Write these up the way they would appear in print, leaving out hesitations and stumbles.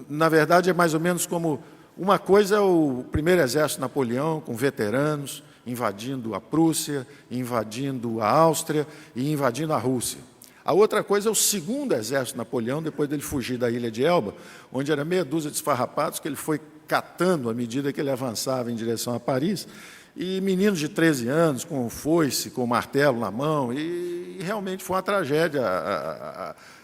Na verdade, é mais ou menos como... Uma coisa é o primeiro exército Napoleão, com veteranos, invadindo a Prússia, invadindo a Áustria e invadindo a Rússia. A outra coisa é o segundo exército Napoleão, depois dele fugir da ilha de Elba, onde era meia dúzia de esfarrapados que ele foi catando à medida que ele avançava em direção a Paris, e meninos de 13 anos, com foice, com martelo na mão, e realmente foi uma tragédia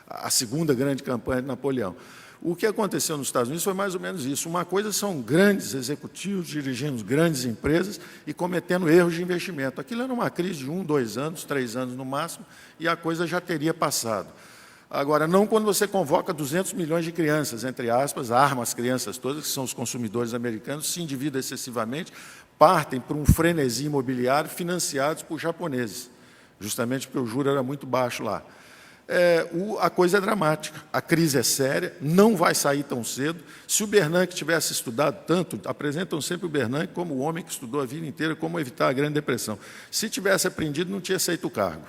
a segunda grande campanha de Napoleão. O que aconteceu nos Estados Unidos foi mais ou menos isso. Uma coisa são grandes executivos dirigindo grandes empresas e cometendo erros de investimento. Aquilo era uma crise de 1, 2 anos, 3 anos no máximo, e a coisa já teria passado. Agora, não quando você convoca 200 milhões de crianças, entre aspas, arma as crianças todas, que são os consumidores americanos, se endividam excessivamente, partem para um frenesi imobiliário financiados por japoneses, justamente porque o juro era muito baixo lá. A coisa é dramática, a crise é séria, não vai sair tão cedo. Se o Bernanke tivesse estudado tanto, apresentam sempre o Bernanke como o homem que estudou a vida inteira como evitar a Grande Depressão. Se tivesse aprendido, não tinha aceito o cargo.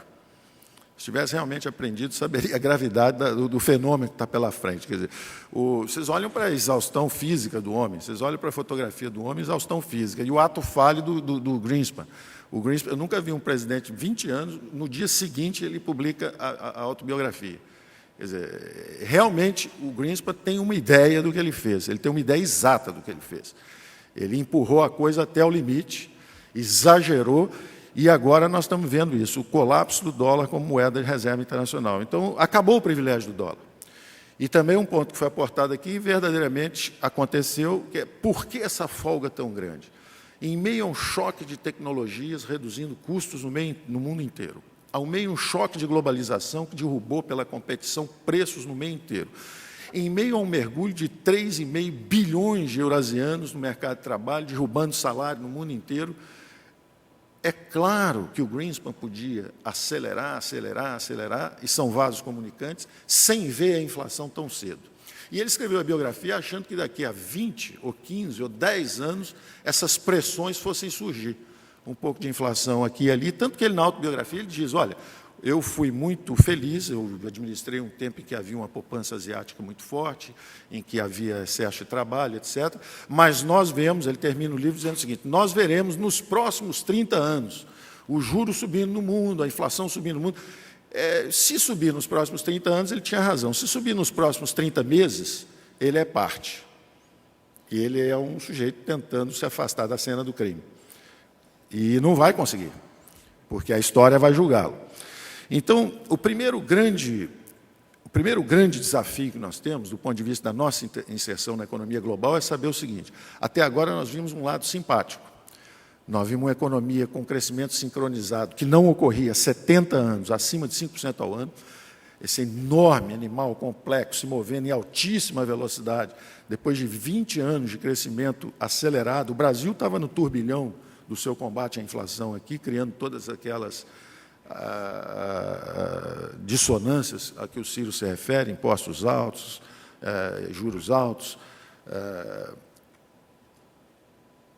Se tivesse realmente aprendido, saberia a gravidade do fenômeno que está pela frente. Quer dizer, vocês olham para a exaustão física do homem, vocês olham para a fotografia do homem, exaustão física, e o ato falho do Greenspan. O Greenspan, eu nunca vi um presidente de 20 anos, no dia seguinte ele publica a autobiografia. Quer dizer, realmente o Greenspan tem uma ideia do que ele fez, ele tem uma ideia exata do que ele fez. Ele empurrou a coisa até o limite, exagerou, e agora nós estamos vendo isso, o colapso do dólar como moeda de reserva internacional. Então, acabou o privilégio do dólar. E também um ponto que foi aportado aqui, verdadeiramente aconteceu, que é por que essa folga tão grande? Em meio a um choque de tecnologias, reduzindo custos no mundo inteiro, ao meio a um choque de globalização que derrubou pela competição preços no meio inteiro, em meio a um mergulho de 3,5 bilhões de eurasianos no mercado de trabalho, derrubando salário no mundo inteiro, é claro que o Greenspan podia acelerar, e são vasos comunicantes, sem ver a inflação tão cedo. E ele escreveu a biografia achando que daqui a 20, ou 15, ou 10 anos, essas pressões fossem surgir. Um pouco de inflação aqui e ali, tanto que ele, na autobiografia, ele diz, olha, eu fui muito feliz, eu administrei um tempo em que havia uma poupança asiática muito forte, em que havia excesso de trabalho, etc. Mas nós vemos, ele termina o livro dizendo o seguinte, nós veremos nos próximos 30 anos o juro subindo no mundo, a inflação subindo no mundo. Se subir nos próximos 30 anos, ele tinha razão. Se subir nos próximos 30 meses, ele é parte. E ele é um sujeito tentando se afastar da cena do crime. E não vai conseguir, porque a história vai julgá-lo. Então, o primeiro grande desafio que nós temos, do ponto de vista da nossa inserção na economia global, é saber o seguinte, até agora nós vimos um lado simpático. Nós vimos uma economia com crescimento sincronizado, que não ocorria há 70 anos, acima de 5% ao ano, esse enorme animal complexo se movendo em altíssima velocidade, depois de 20 anos de crescimento acelerado. O Brasil estava no turbilhão do seu combate à inflação aqui, criando todas aquelas dissonâncias a que o Ciro se refere, impostos altos, juros altos,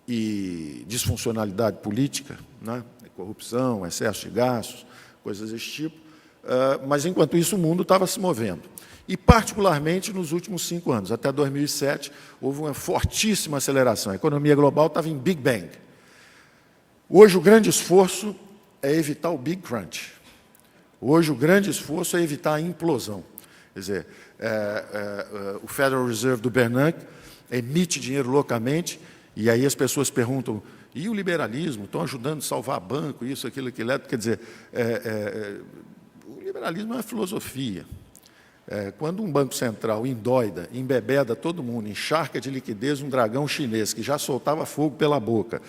e disfuncionalidade política, né? Corrupção, excesso de gastos, coisas desse tipo. Mas, enquanto isso, o mundo estava se movendo. E, particularmente, nos últimos 5 anos, até 2007, houve uma fortíssima aceleração. A economia global estava em Big Bang. Hoje, o grande esforço é evitar o Big Crunch. Hoje, o grande esforço é evitar a implosão. Quer dizer, o Federal Reserve do Bernanke emite dinheiro loucamente, e aí as pessoas perguntam, e o liberalismo? Estão ajudando a salvar banco, isso, aquilo, aquilo. Quer dizer, o liberalismo é uma filosofia. Quando um banco central endoida, embebeda todo mundo, encharca de liquidez um dragão chinês que já soltava fogo pela boca,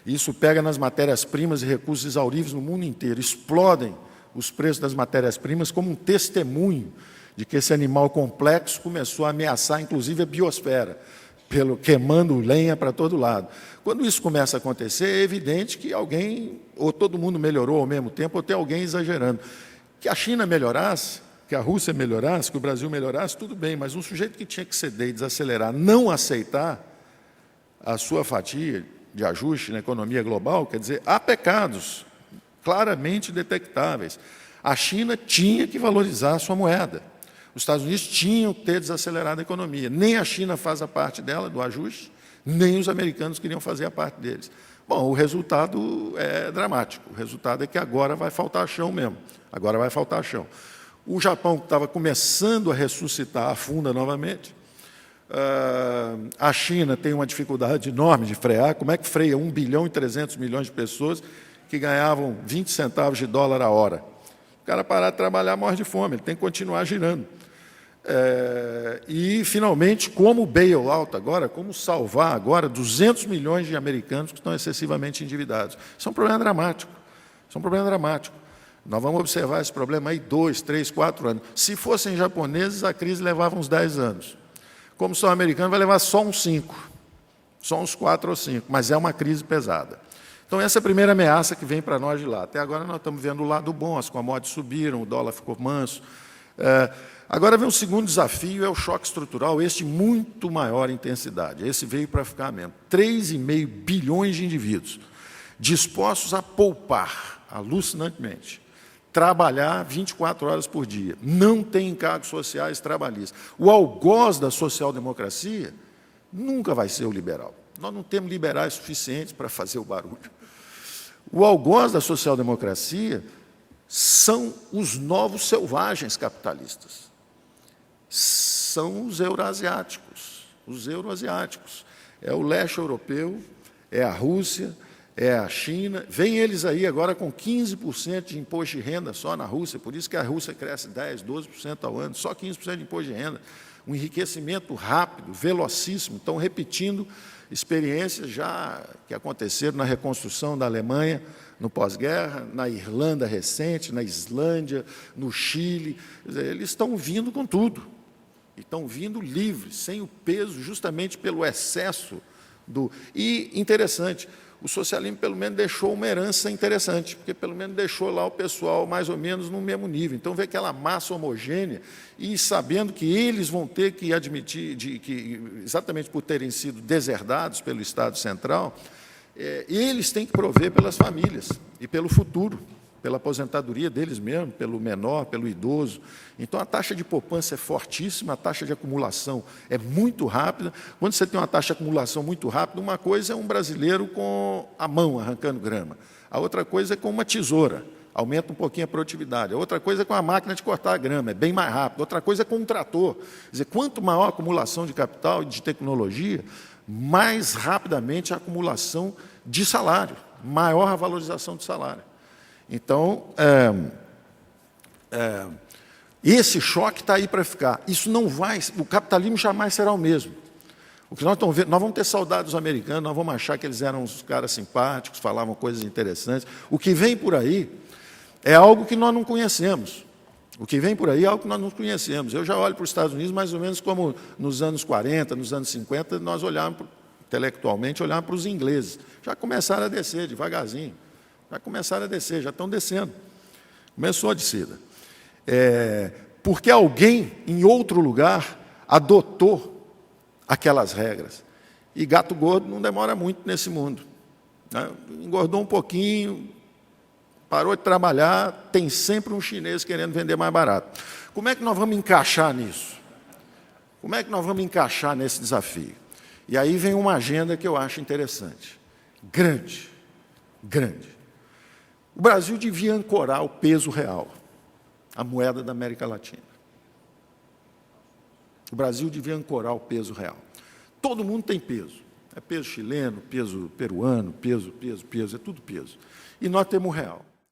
isso pega nas matérias-primas e recursos exauríveis no mundo inteiro, explodem os preços das matérias-primas como um testemunho de que esse animal complexo começou a ameaçar, inclusive, a biosfera, queimando lenha para todo lado. Quando isso começa a acontecer, é evidente que alguém, ou todo mundo melhorou ao mesmo tempo, ou tem alguém exagerando. Que a China melhorasse, que a Rússia melhorasse, que o Brasil melhorasse, tudo bem, mas um sujeito que tinha que ceder e desacelerar, não aceitar a sua fatia de ajuste na economia global, quer dizer, há pecados claramente detectáveis. A China tinha que valorizar a sua moeda. Os Estados Unidos tinham que ter desacelerado a economia. Nem a China faz a parte dela, do ajuste, nem os americanos queriam fazer a parte deles. Bom, o resultado é dramático. O resultado é que agora vai faltar chão mesmo. Agora vai faltar chão. O Japão, que estava começando a ressuscitar, afunda novamente. A China tem uma dificuldade enorme de frear. Como é que freia 1 bilhão e 300 milhões de pessoas que ganhavam 20 centavos de dólar a hora? O cara parar de trabalhar morre de fome, ele tem que continuar girando. E, finalmente, como bailout agora, como salvar agora 200 milhões de americanos que estão excessivamente endividados. Isso é um problema dramático. Isso é um problema dramático. Nós vamos observar esse problema aí 2, 3, 4 anos. Se fossem japoneses, a crise levava uns 10 anos. Como são americanos, vai levar só uns 5, só uns 4 ou 5, mas é uma crise pesada. Então, essa é a primeira ameaça que vem para nós de lá. Até agora, nós estamos vendo o lado bom, as commodities subiram, o dólar ficou manso. Agora vem o segundo desafio, é o choque estrutural, este muito maior intensidade. Esse veio para ficar mesmo. 3,5 bilhões de indivíduos dispostos a poupar, alucinantemente, trabalhar 24 horas por dia, não tem encargos sociais trabalhistas. O algoz da social-democracia nunca vai ser o liberal. Nós não temos liberais suficientes para fazer o barulho. O algoz da social-democracia são os novos selvagens capitalistas. São os euroasiáticos. Os euroasiáticos. É o leste europeu, é a Rússia, é a China. Vêm eles aí agora com 15% de imposto de renda só na Rússia, por isso que a Rússia cresce 10%, 12% ao ano, só 15% de imposto de renda. Um enriquecimento rápido, velocíssimo. Estão repetindo experiências já que aconteceram na reconstrução da Alemanha, no pós-guerra, na Irlanda recente, na Islândia, no Chile. Quer dizer, eles estão vindo com tudo. E estão vindo livres, sem o peso, justamente pelo excesso do... E, interessante, o socialismo, pelo menos, deixou uma herança interessante, porque, pelo menos, deixou lá o pessoal mais ou menos no mesmo nível. Então, vê aquela massa homogênea e sabendo que eles vão ter que admitir, que, exatamente por terem sido deserdados pelo Estado Central, eles têm que prover pelas famílias e pelo futuro, pela aposentadoria deles mesmos, pelo menor, pelo idoso. Então, a taxa de poupança é fortíssima, a taxa de acumulação é muito rápida. Quando você tem uma taxa de acumulação muito rápida, uma coisa é um brasileiro com a mão arrancando grama, a outra coisa é com uma tesoura, aumenta um pouquinho a produtividade, a outra coisa é com a máquina de cortar a grama, é bem mais rápido, outra coisa é com um trator. Quer dizer, quanto maior a acumulação de capital e de tecnologia, mais rapidamente a acumulação de salário, maior a valorização do salário. Então, esse choque está aí para ficar. Isso não vai, o capitalismo jamais será o mesmo. O que nós estamos vendo, nós vamos ter saudade dos americanos, nós vamos achar que eles eram uns caras simpáticos, falavam coisas interessantes. O que vem por aí é algo que nós não conhecemos. O que vem por aí é algo que nós não conhecemos. Eu já olho para os Estados Unidos mais ou menos como nos anos 40, nos anos 50, nós olhávamos, intelectualmente, olhávamos para os ingleses. Já começaram a descer devagarzinho. Já começaram a descer, já estão descendo. Começou a descida. Porque alguém, em outro lugar, adotou aquelas regras. E gato gordo não demora muito nesse mundo. Né? Engordou um pouquinho, parou de trabalhar, tem sempre um chinês querendo vender mais barato. Como é que nós vamos encaixar nisso? Como é que nós vamos encaixar nesse desafio? E aí vem uma agenda que eu acho interessante. Grande, grande. O Brasil devia ancorar o peso real, a moeda da América Latina. O Brasil devia ancorar o peso real. Todo mundo tem peso. É peso chileno, peso peruano, peso, é tudo peso. E nós temos o real.